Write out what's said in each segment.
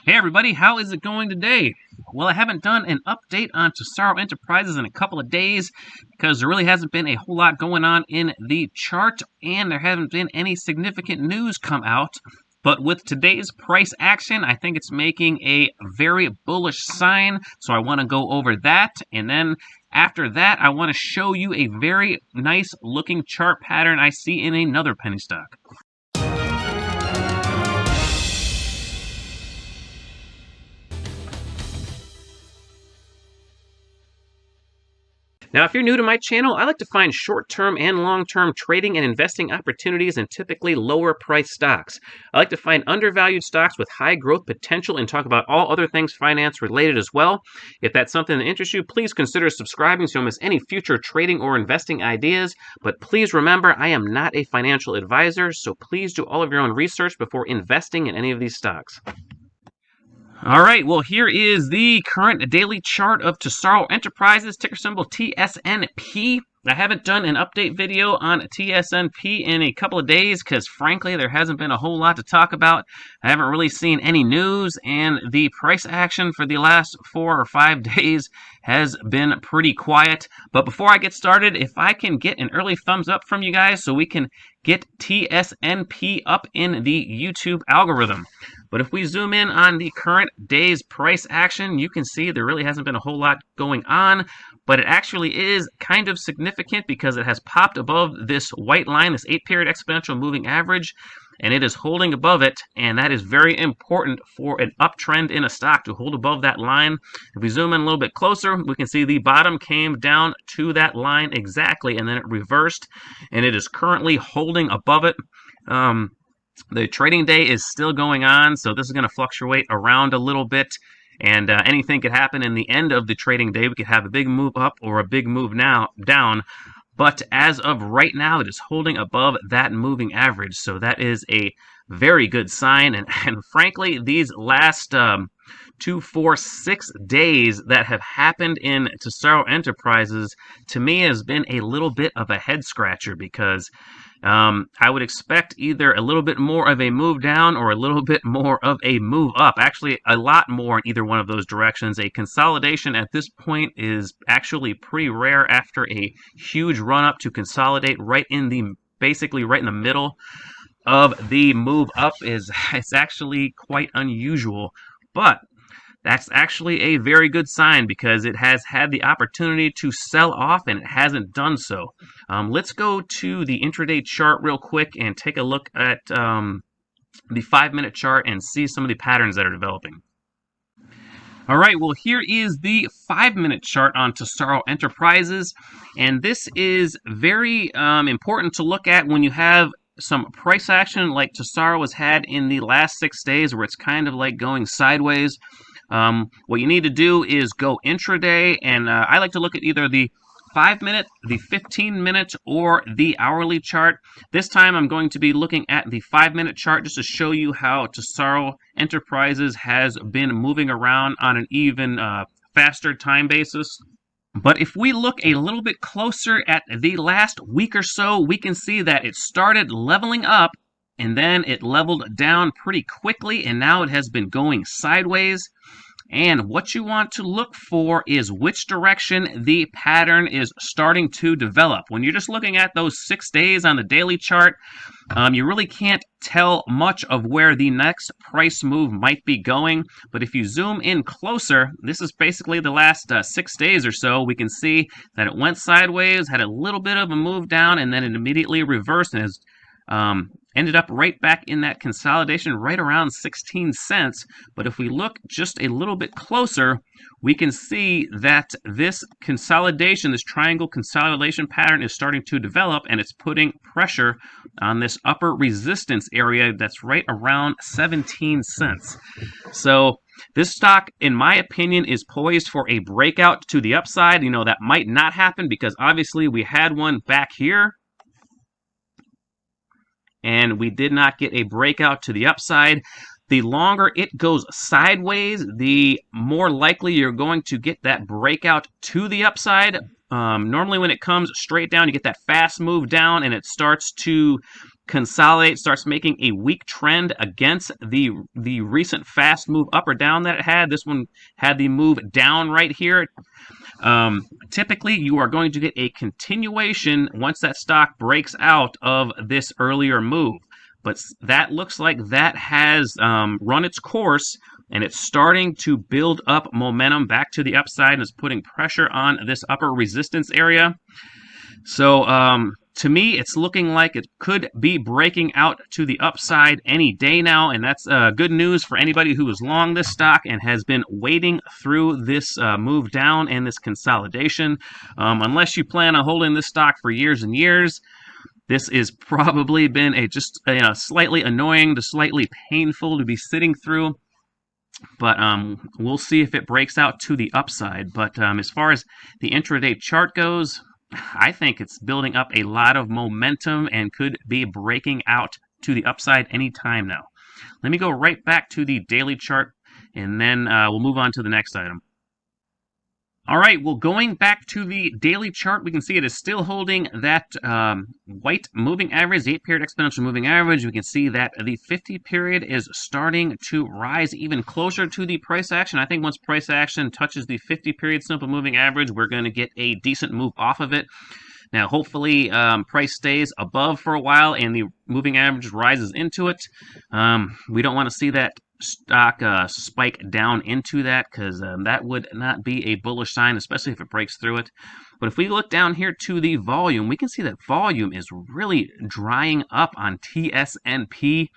Hey everybody, how is it going today? Well, I haven't done an update on Tesoro Enterprises in a couple of days because there really hasn't been a whole lot going on in the chart and there haven't been any significant news come out. But with today's price action, I think it's making a very bullish sign, so I want to go over that. And then after that, I want to show you a very nice looking chart pattern I see in another penny stock. Now, if you're new to my channel, I like to find short-term and long-term trading and investing opportunities in typically lower-priced stocks. I like to find undervalued stocks with high growth potential and talk about all other things finance-related as well. If that's something that interests you, please consider subscribing so you don't miss any future trading or investing ideas. But please remember, I am not a financial advisor, so please do all of your own research before investing in any of these stocks. All right, well, here is the current daily chart of Tesoro Enterprises, ticker symbol TSNP. I haven't done an update video on TSNP in a couple of days because, frankly, there hasn't been a whole lot to talk about. I haven't really seen any news, and the price action for the last 4 or 5 days has been pretty quiet. But before I get started, if I can get an early thumbs up from you guys so we can get TSNP up in the YouTube algorithm. But if we zoom in on the current day's price action, you can see there really hasn't been a whole lot going on, but it actually is kind of significant because it has popped above this white line, this 8-period exponential moving average, and it is holding above it, and that is very important for an uptrend in a stock to hold above that line. If we zoom in a little bit closer, we can see the bottom came down to that line exactly, and then it reversed, and it is currently holding above it. The trading day is still going on, so this is going to fluctuate around a little bit, and anything could happen in the end of the trading day. We could have a big move up or a big move down, but as of right now, it is holding above that moving average, so that is a very good sign, and frankly, these last 2, 4, 6 days that have happened in Tesoro Enterprises, to me, has been a little bit of a head-scratcher because I would expect either a little bit more of a move down or a little bit more of a move up. Actually, a lot more in either one of those directions. A consolidation at this point is actually pretty rare after a huge run-up to consolidate basically right in the middle of the move up it's actually quite unusual. But that's actually a very good sign because it has had the opportunity to sell off and it hasn't done so. Let's go to the intraday chart real quick and take a look at the 5-minute chart and see some of the patterns that are developing. All right, well, here is the 5-minute chart on Tesoro Enterprises, and this is very important to look at when you have some price action like Tesoro has had in the last 6 days where it's kind of like going sideways. What you need to do is go intraday, and I like to look at either the 5-minute, the 15-minute, or the hourly chart. This time I'm going to be looking at the 5-minute chart just to show you how Tesoro Enterprises has been moving around on an even faster time basis. But if we look a little bit closer at the last week or so, we can see that it started leveling up, and then it leveled down pretty quickly, and now it has been going sideways. And what you want to look for is which direction the pattern is starting to develop. When you're just looking at those 6 days on the daily chart, you really can't tell much of where the next price move might be going. But if you zoom in closer, this is basically the last 6 days or so. We can see that it went sideways, had a little bit of a move down, and then it immediately reversed and has ended up right back in that consolidation right around 16 cents. But if we look just a little bit closer, we can see that this consolidation, this triangle consolidation pattern is starting to develop, and it's putting pressure on this upper resistance area that's right around 17 cents. So this stock, in my opinion, is poised for a breakout to the upside. You know, that might not happen because obviously we had one back here, and we did not get a breakout to the upside. The longer it goes sideways, the more likely you're going to get that breakout to the upside. Normally when it comes straight down, you get that fast move down and it starts to consolidates, starts making a weak trend against the recent fast move up or down that it had. This one had the move down right here. Typically, you are going to get a continuation once that stock breaks out of this earlier move. But that looks like that has run its course, and it's starting to build up momentum back to the upside and is putting pressure on this upper resistance area. So to me, it's looking like it could be breaking out to the upside any day now, and that's good news for anybody who is long this stock and has been waiting through this move down and this consolidation. Unless you plan on holding this stock for years and years, this has probably been slightly annoying to slightly painful to be sitting through. But we'll see if it breaks out to the upside. But as far as the intraday chart goes, I think it's building up a lot of momentum and could be breaking out to the upside anytime now. Let me go right back to the daily chart, and then we'll move on to the next item. All right, well, going back to the daily chart, we can see it is still holding that white moving average, the 8-period exponential moving average. We can see that the 50-period is starting to rise even closer to the price action. I think once price action touches the 50-period simple moving average, we're going to get a decent move off of it. Now, hopefully, price stays above for a while and the moving average rises into it. We don't want to see that stock spike down into that, because that would not be a bullish sign, especially if it breaks through it. But if we look down here to the volume, we can see that volume is really drying up on TSNP.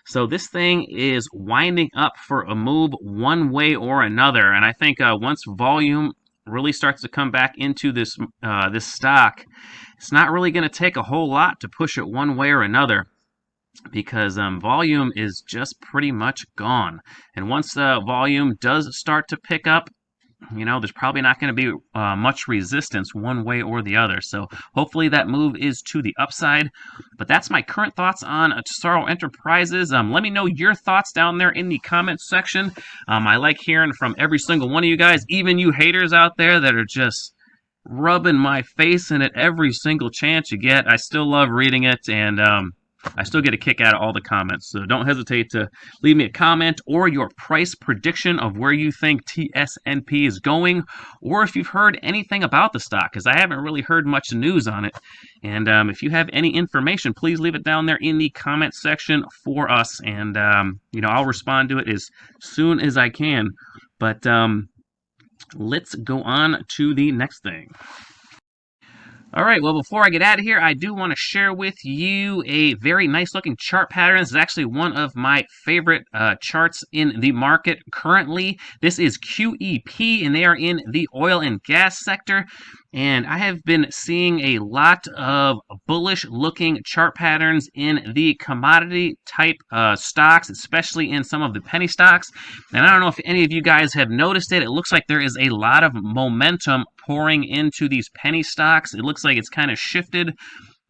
So this thing is winding up for a move one way or another. And I think once volume really starts to come back into this stock, it's not really going to take a whole lot to push it one way or another, because volume is just pretty much gone. And once the volume does start to pick up, there's probably not going to be much resistance one way or the other. So hopefully that move is to the upside. But that's my current thoughts on Tesoro Enterprises. Let me know your thoughts down there in the comments section. I like hearing from every single one of you guys, even you haters out there that are just rubbing my face in it every single chance you get. I still love reading it, and I still get a kick out of all the comments. So don't hesitate to leave me a comment or your price prediction of where you think TSNP is going, or if you've heard anything about the stock, because I haven't really heard much news on it. And if you have any information, please leave it down there in the comment section for us, and I'll respond to it as soon as I can. But let's go on to the next thing. All right, well, before I get out of here, I do want to share with you a very nice looking chart pattern. This is actually one of my favorite charts in the market currently. This is QEP, and they are in the oil and gas sector. And I have been seeing a lot of bullish looking chart patterns in the commodity type stocks, especially in some of the penny stocks. And I don't know if any of you guys have noticed it. It looks like there is a lot of momentum pouring into these penny stocks. It looks like it's kind of shifted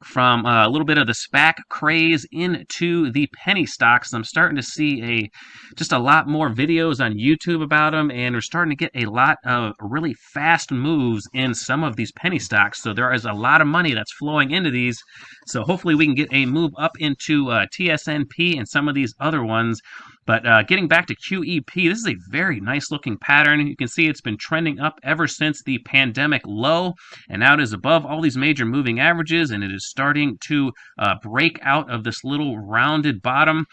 from a little bit of the SPAC craze into the penny stocks. I'm starting to see just a lot more videos on YouTube about them, and we're starting to get a lot of really fast moves in some of these penny stocks. So there is a lot of money that's flowing into these. So hopefully we can get a move up into TSNP and some of these other ones. But getting back to QEP, this is a very nice looking pattern. You can see it's been trending up ever since the pandemic low, and now it is above all these major moving averages, and it is starting to break out of this little rounded bottom.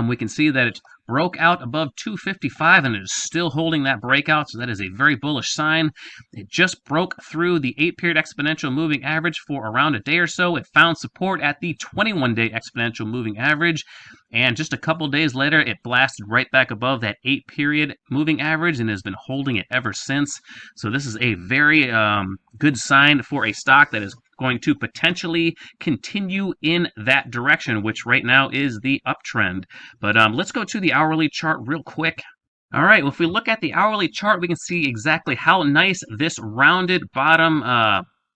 We can see that it broke out above 255, and it is still holding that breakout, so that is a very bullish sign. It just broke through the 8-period exponential moving average for around a day or so. It found support at the 21-day exponential moving average, and just a couple days later, it blasted right back above that 8-period moving average and has been holding it ever since. So this is a very good sign for a stock that is going to potentially continue in that direction, which right now is the uptrend. But let's go to the hourly chart real quick. All right, well, if we look at the hourly chart, we can see exactly how nice this rounded bottom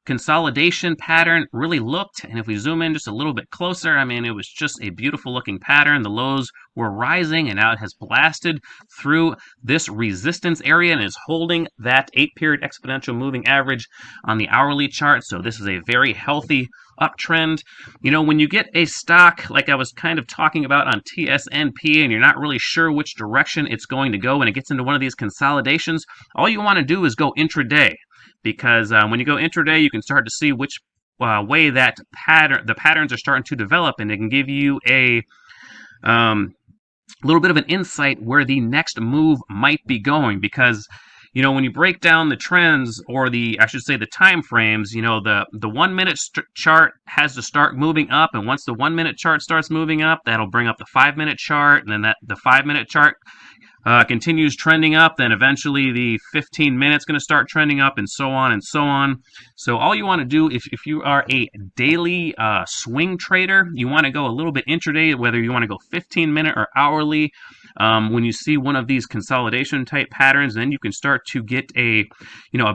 consolidation pattern really looked. And if we zoom in just a little bit closer, I mean, it was just a beautiful looking pattern. The lows were rising, and now it has blasted through this resistance area and is holding that 8-period exponential moving average on the hourly chart. So this is a very healthy uptrend. You know, when you get a stock like I was kind of talking about on TSNP and you're not really sure which direction it's going to go when it gets into one of these consolidations, all you want to do is go intraday. Because when you go intraday, you can start to see which way that the patterns are starting to develop, and it can give you a little bit of an insight where the next move might be going. Because, you know, when you break down the trends, or I should say the time frames, you know, the 1 minute chart has to start moving up, and once the 1 minute chart starts moving up, that'll bring up the 5 minute chart, and then the 5 minute chart continues trending up, then eventually the 15 minutes going to start trending up, and so on and so on. So all you want to do, if you are a daily swing trader, you want to go a little bit intraday, whether you want to go 15-minute or hourly. When you see one of these consolidation type patterns, then you can start to get a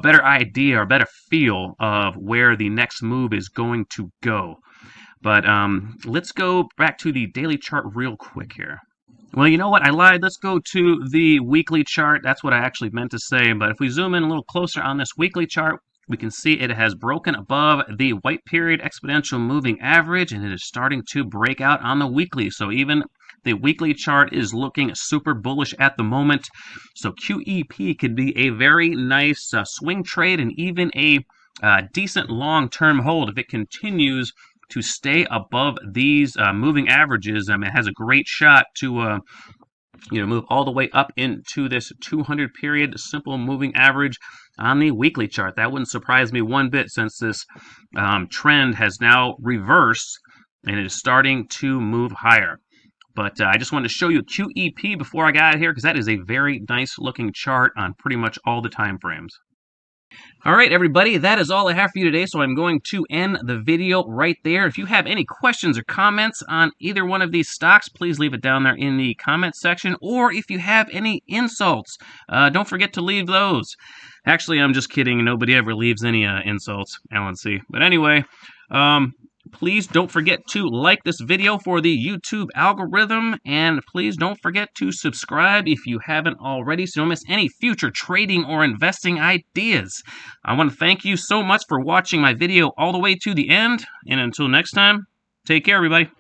better idea or better feel of where the next move is going to go. But let's go back to the daily chart real quick here. Well, you know what? I lied. Let's go to the weekly chart. That's what I actually meant to say. But if we zoom in a little closer on this weekly chart, we can see it has broken above the white period exponential moving average, and it is starting to break out on the weekly. So even the weekly chart is looking super bullish at the moment. So QEP could be a very nice swing trade, and even a decent long-term hold if it continues to stay above these moving averages. I mean, it has a great shot to move all the way up into this 200-period simple moving average on the weekly chart. That wouldn't surprise me one bit, since this trend has now reversed and it is starting to move higher. But I just wanted to show you QEP before I got out of here, because that is a very nice looking chart on pretty much all the time frames. All right, everybody, that is all I have for you today, so I'm going to end the video right there. If you have any questions or comments on either one of these stocks, please leave it down there in the comments section. Or if you have any insults, don't forget to leave those. Actually, I'm just kidding. Nobody ever leaves any insults, Alan C. But anyway, please don't forget to like this video for the YouTube algorithm, and please don't forget to subscribe if you haven't already, so you don't miss any future trading or investing ideas. I want to thank you so much for watching my video all the way to the end, and until next time, take care, everybody.